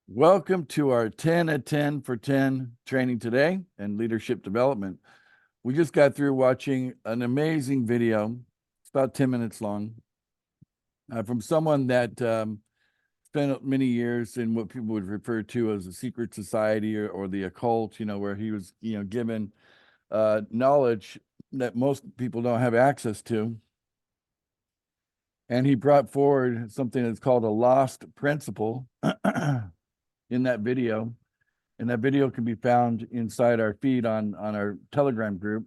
Welcome to our 10 at 10 for 10 training today and leadership development. We just got through watching an amazing video. It's about 10 minutes long from someone that spent many years in what people would refer to as a secret society or the occult, where he was, given knowledge that most people don't have access to. And he brought forward something that's called a lost principle in that video. And that video can be found inside our feed on our Telegram group.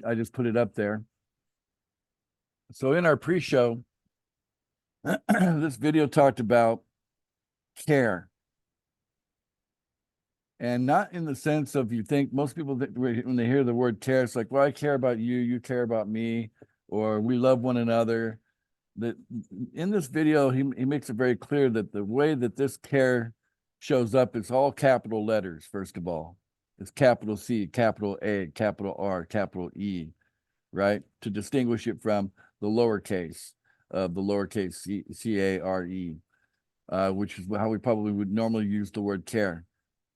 I just put it up there. So in our pre-show, this video talked about care. And not in the sense of, you think most people, when they hear the word care, it's like, well, I care about you, you care about me, or we love one another. That in this video, he makes it very clear that the way that this care shows up is all capital letters. First of all, it's capital C, capital A, capital R, capital E, right? To distinguish it from the lowercase of the lowercase C-A-R-E, which is how we probably would normally use the word care.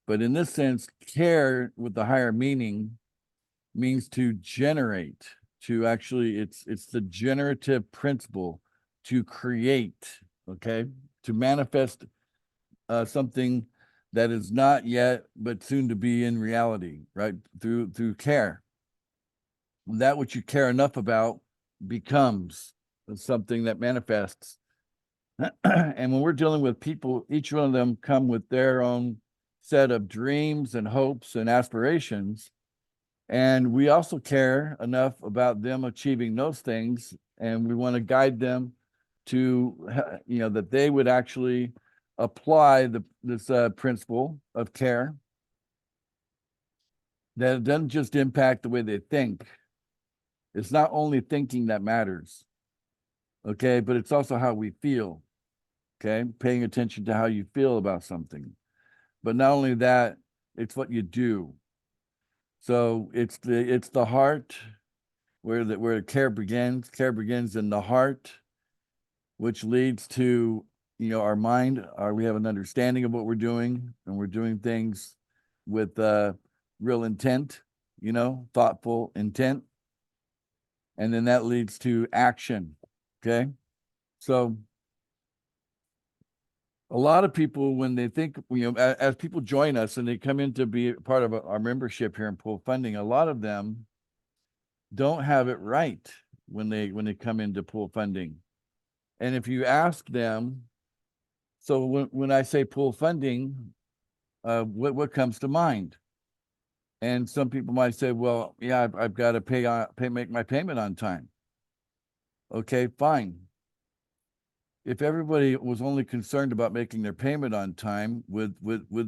But in this sense, care with the higher meaning means to generate, to actually, it's the generative principle to create, okay, to manifest something that is not yet, but soon to be in reality, right? Through care. That which you care enough about becomes something that manifests. And when we're dealing with people, each one of them come with their own set of dreams and hopes and aspirations. And we also care enough about them achieving those things. And we want to guide them to, that they would actually apply this principle of care, that it doesn't just impact the way they think. It's not only thinking that matters, okay, but it's also how we feel, okay, paying attention to how you feel about something. But not only that, it's what you do. So it's the heart where care begins. Care begins in the heart, which leads to our mind. We have an understanding of what we're doing, and we're doing things with real intent, thoughtful intent, and then that leads to action. Okay, so a lot of people, when they think, as people join us and they come in to be part of our membership here in Pool Funding, a lot of them don't have it right when they come into Pool Funding. And if you ask them, so when I say Pool Funding, what comes to mind? And some people might say, well, yeah, I've got to make my payment on time. Okay, fine. If everybody was only concerned about making their payment on time, would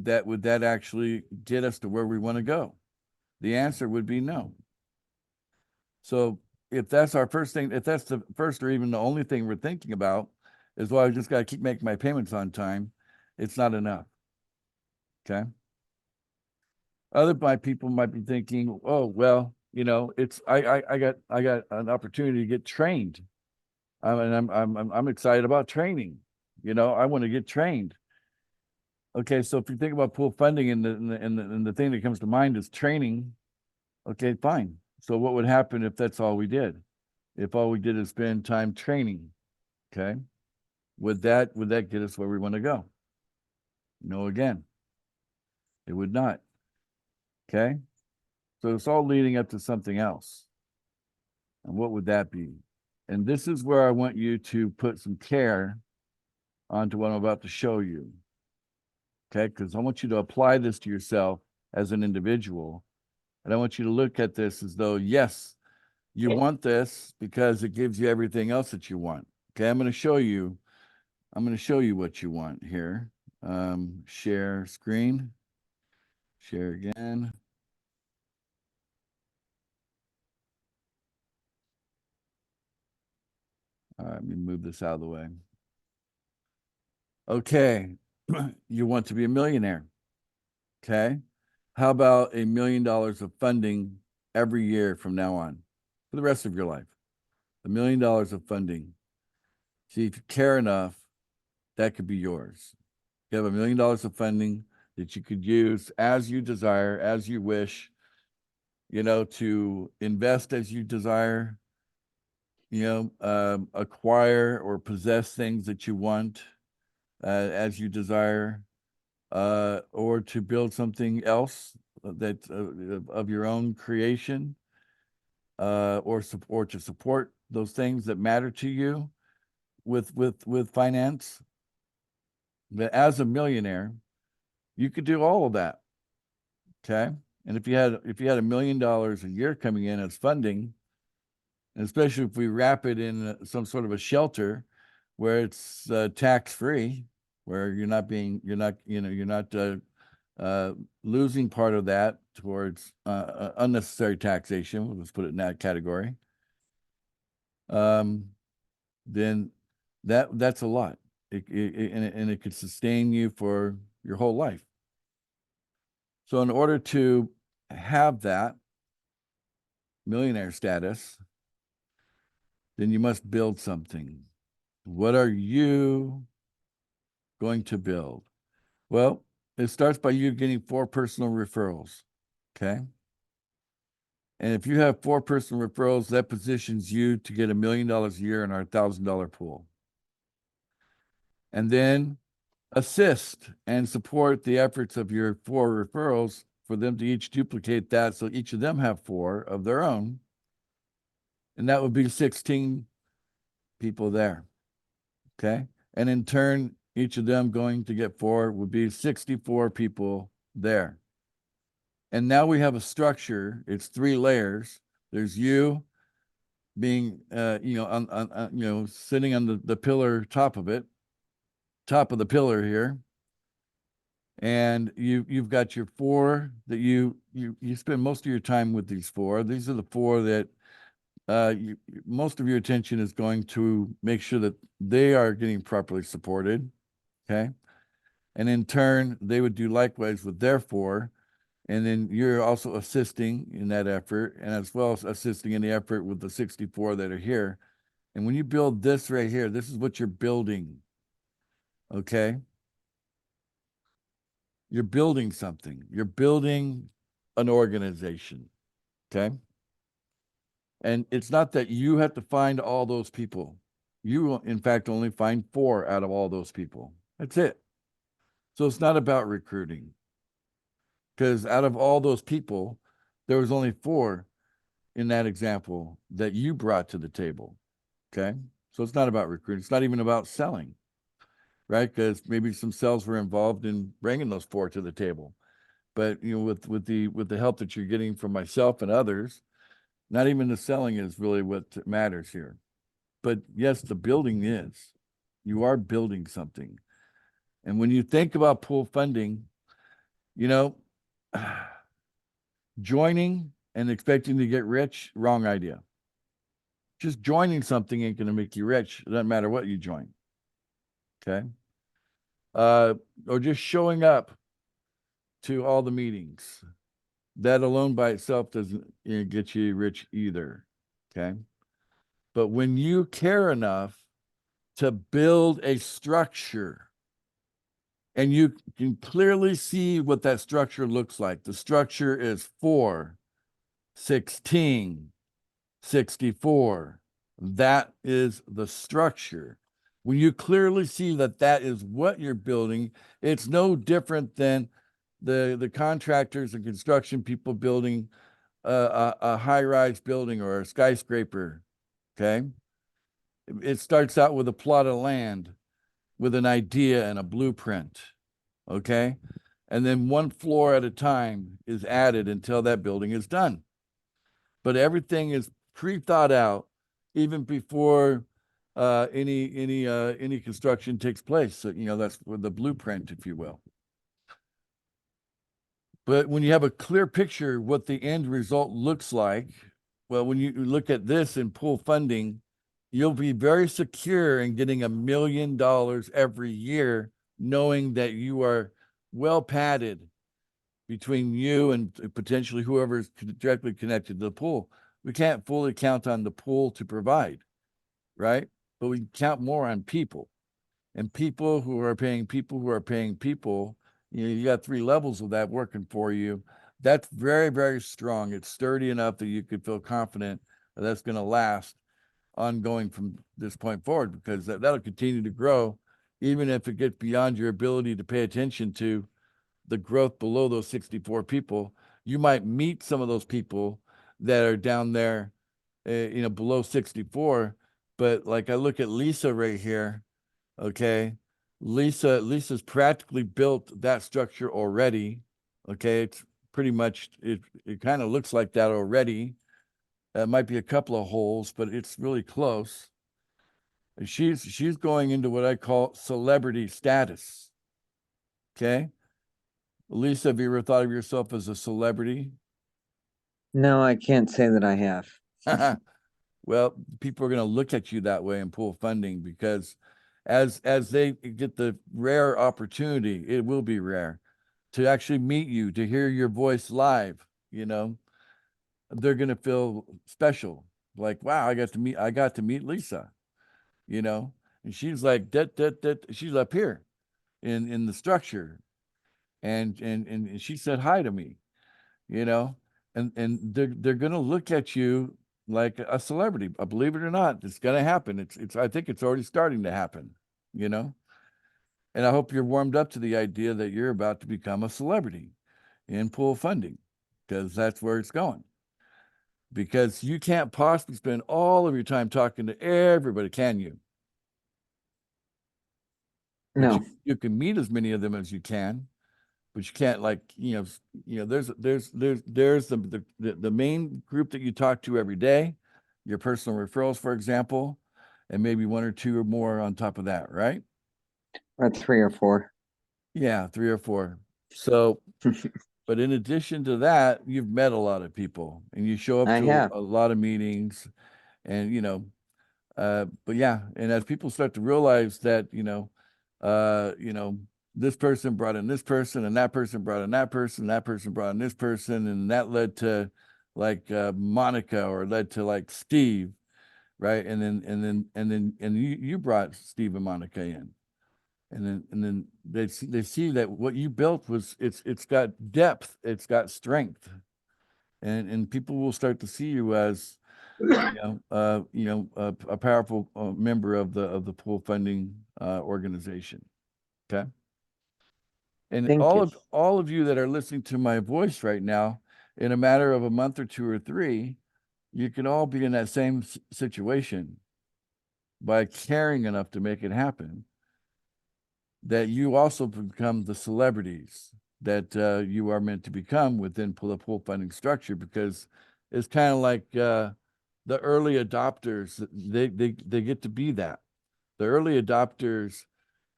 that actually get us to where we want to go? The answer would be no. So if that's our first thing, if that's the first or even the only thing we're thinking about is, well, I just got to keep making my payments on time, it's not enough. Okay. Other people might be thinking, oh, well, it's I got an opportunity to get trained. And I'm excited about training. I want to get trained. Okay, so if you think about Pool Funding and the thing that comes to mind is training, okay, fine. So what would happen if that's all we did? If all we did is spend time training, okay? Would that get us where we want to go? No, again, it would not. Okay, so it's all leading up to something else. And what would that be? And this is where I want you to put some care onto what I'm about to show you. Okay, because I want you to apply this to yourself as an individual. And I want you to look at this as though, yes, you want this because it gives you everything else that you want. Okay, I'm going to show you what you want here. Share screen. Share again. All right, let me move this out of the way. Okay, you want to be a millionaire. Okay, how about $1 million of funding every year from now on for the rest of your life? $1 million of funding. See, if you care enough, that could be yours. You have $1 million of funding that you could use as you desire, as you wish, to invest as you desire, acquire or possess things that you want as you desire, or to build something else that of your own creation, or to support those things that matter to you with finance. But as a millionaire, you could do all of that. Okay. And if you had $1 million a year coming in as funding, and especially if we wrap it in some sort of a shelter where it's tax free, where you're not losing part of that towards unnecessary taxation, let's put it in that category, then that's a lot. And it could sustain you for your whole life. So in order to have that millionaire status, then you must build something. What are you going to build? Well, it starts by you getting 4 personal referrals. Okay. And if you have 4 personal referrals, that positions you to get $1 million a year in our $1,000 pool. And then assist and support the efforts of your 4 referrals for them to each duplicate that, so each of them have 4 of their own. And that would be 16 people there. Okay. And in turn, each of them going to get 4 would be 64 people there. And now we have a structure. It's 3 layers. There's you being, sitting on the pillar, top of the pillar here. And you've got your 4 that you spend most of your time with. These 4. These are the 4 that most of your attention is going to make sure that they are getting properly supported. Okay. And in turn, they would do likewise with their 4. And then you're also assisting in that effort, and as well as assisting in the effort with the 64 that are here. And when you build this right here, this is what you're building. Okay. You're building something. You're building an organization. Okay. And it's not that you have to find all those people. You will, in fact, only find 4 out of all those people. That's it. So it's not about recruiting. Because out of all those people, there was only 4 in that example that you brought to the table. Okay. So it's not about recruiting. It's not even about selling, right? Because maybe some sales were involved in bringing those 4 to the table. But, with the help that you're getting from myself and others, not even the selling is really what matters here. But yes, the building is. You are building something. And when you think about pool funding, joining and expecting to get rich, wrong idea. Just joining something ain't going to make you rich. It doesn't matter what you join. Okay. Or just showing up to all the meetings. That alone by itself doesn't get you rich either. Okay. But when you care enough to build a structure, and you can clearly see what that structure looks like. The structure is 4, 16, 64. That is the structure. When you clearly see that that is what you're building, it's no different than the contractors and construction people building a high-rise building or a skyscraper. Okay. It starts out with a plot of land, with an idea and a blueprint. Okay. And then 1 floor at a time is added until that building is done. But everything is pre-thought out even before any construction takes place. So, that's the blueprint, if you will. But when you have a clear picture what the end result looks like, well, when you look at this in pool funding, you'll be very secure in getting $1 million every year, knowing that you are well padded between you and potentially whoever is directly connected to the pool. We can't fully count on the pool to provide, right? But we count more on people. and people who are paying people who are paying people, you got 3 levels of that working for you. That's very, very strong. It's sturdy enough that you could feel confident that that's going to last ongoing from this point forward, because that'll continue to grow, even if it gets beyond your ability to pay attention to the growth below those 64 people. You might meet some of those people that are down there, below 64. But like I look at Lisa right here, okay, Lisa's practically built that structure already. Okay, it's pretty much it kind of looks like that already. Might be a couple of holes, but it's really close. And she's going into what I call celebrity status. Okay, Lisa, have you ever thought of yourself as a celebrity? No, I can't say that I have. Well, people are going to look at you that way and pull funding, because as they get the rare opportunity, it will be rare, to actually meet you, to hear your voice live, they're going to feel special. Like, wow, I got to meet Lisa, and she's like that, she's up here in the structure, and she said hi to me, you know, and they're gonna look at you like a celebrity. Believe it or not, it's gonna happen. It's I think it's already starting to happen, you know. And I hope you're warmed up to the idea that you're about to become a celebrity in pool funding, because that's where it's going. Because you can't possibly spend all of your time talking to everybody, can you? But No, you can meet as many of them as you can, but you can't, like, there's the main group that you talk to every day, your personal referrals, for example, and maybe 1 or 2 or more on top of that, right? or 3 or 4. Yeah, 3 or 4. So, but in addition to that, you've met a lot of people, and you show up I to have. a lot of meetings, and but yeah, and as people start to realize that, this person brought in this person, and that person brought in that person, that person brought in this person, and that led to like Monica, or led to like Steve, right? And you brought Steve and Monica in. And then they see that what you built was it's got depth, it's got strength, and people will start to see you as a powerful member of the pool funding organization. Okay. And Thank you. all of you that are listening to my voice right now, in a matter of a month or 2 or 3, you can all be in that same situation by caring enough to make it happen, that you also become the celebrities that you are meant to become within the pool funding structure, because it's kind of like the early adopters. They get to be that. The early adopters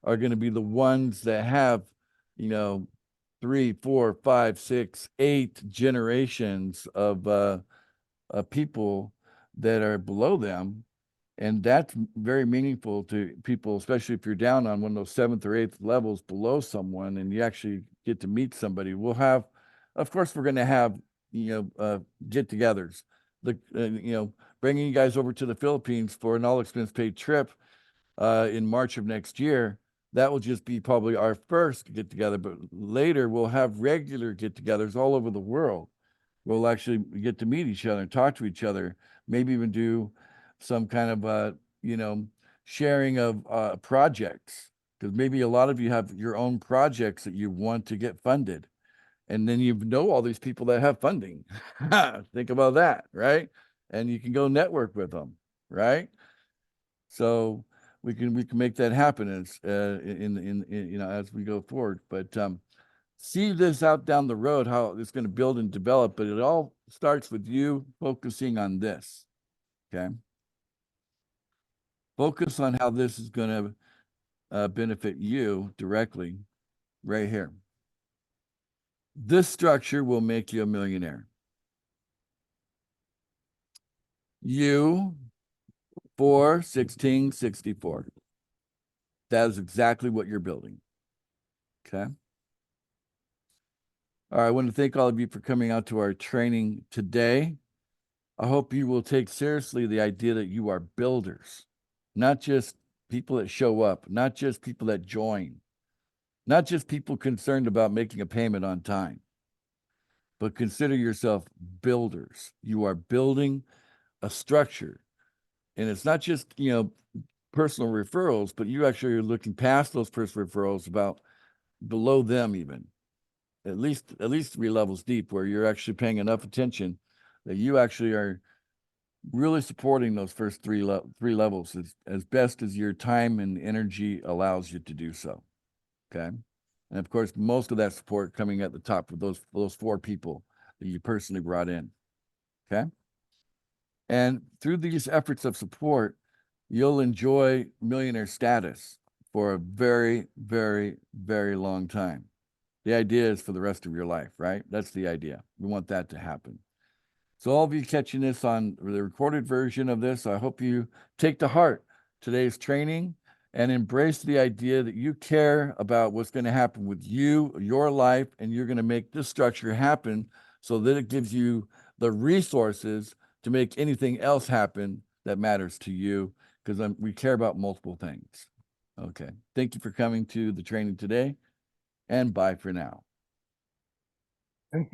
are going to be the ones that have, you know, 3, 4, 5, 6, 8 generations of people that are below them. And that's very meaningful to people, especially if you're down on one of those 7th or 8th levels below someone, and you actually get to meet somebody. Of course, we're going to have, get-togethers. Bringing you guys over to the Philippines for an all-expense paid trip in March of next year. That will just be probably our first get together, but later we'll have regular get togethers all over the world. We'll actually get to meet each other and talk to each other, maybe even do some kind of, sharing of projects, because maybe a lot of you have your own projects that you want to get funded. And then you know all these people that have funding. Think about that, right? And you can go network with them, right? So we can make that happen as as we go forward. But see this out down the road, how it's going to build and develop. But it all starts with you focusing on this. Okay. Focus on how this is going to benefit you directly right here. This structure will make you a millionaire. You 41664. That is exactly what you're building. Okay. All right, I want to thank all of you for coming out to our training today. I hope you will take seriously the idea that you are builders, not just people that show up, not just people that join, not just people concerned about making a payment on time, but consider yourself builders. You are building a structure. And it's not just, personal referrals, but you actually are looking past those personal referrals about below them even. At least 3 levels deep, where you're actually paying enough attention that you actually are really supporting those first three levels as best as your time and energy allows you to do so. Okay. And of course, most of that support coming at the top of those 4 people that you personally brought in. Okay. And through these efforts of support, you'll enjoy millionaire status for a very, very, very long time. The idea is for the rest of your life, right? That's the idea. We want that to happen. So all of you catching this on the recorded version of this, I hope you take to heart today's training and embrace the idea that you care about what's going to happen with you, your life, and you're going to make this structure happen so that it gives you the resources to make anything else happen that matters to you, because we care about multiple things. Okay. Thank you for coming to the training today, and bye for now. Thank you.